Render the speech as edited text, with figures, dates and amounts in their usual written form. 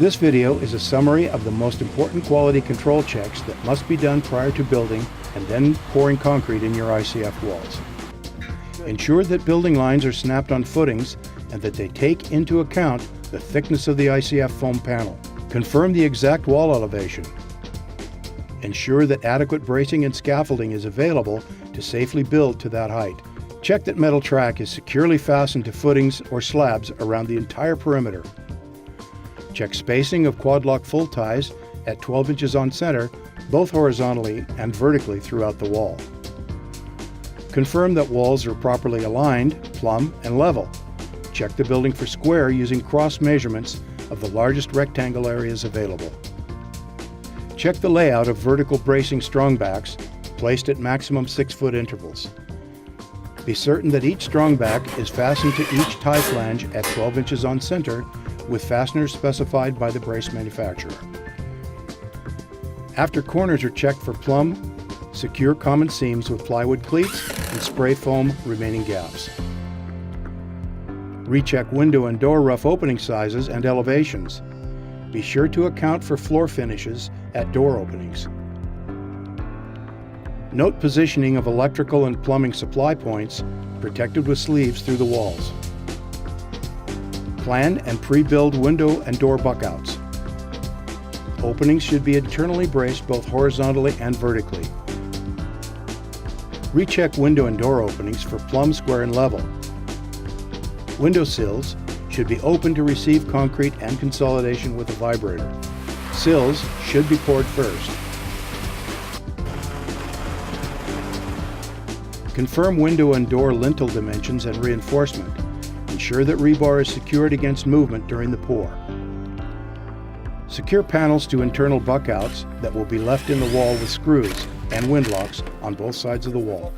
This video is a summary of the most important quality control checks that must be done prior to building and then pouring concrete in your ICF walls. Ensure that building lines are snapped on footings and that they take into account the thickness of the ICF foam panel. Confirm the exact wall elevation. Ensure that adequate bracing and scaffolding is available to safely build to that height. Check that metal track is securely fastened to footings or slabs around the entire perimeter. Check spacing of quad-lock full ties at 12 inches on center, both horizontally and vertically throughout the wall. Confirm that walls are properly aligned, plumb, and level. Check the building for square using cross measurements of the largest rectangle areas available. Check the layout of vertical bracing strongbacks placed at maximum 6-foot intervals. Be certain that each strongback is fastened to each tie flange at 12 inches on center with fasteners specified by the brace manufacturer. After corners are checked for plumb, secure common seams with plywood cleats and spray foam remaining gaps. Recheck window and door rough opening sizes and elevations. Be sure to account for floor finishes at door openings. Note positioning of electrical and plumbing supply points protected with sleeves through the walls. Plan and pre-build window and door buckouts. Openings should be internally braced both horizontally and vertically. Recheck window and door openings for plumb, square, and level. Window sills should be open to receive concrete and consolidation with a vibrator. Sills should be poured first. Confirm window and door lintel dimensions and reinforcement. Ensure that rebar is secured against movement during the pour. Secure panels to internal buckouts that will be left in the wall with screws and windlocks on both sides of the wall.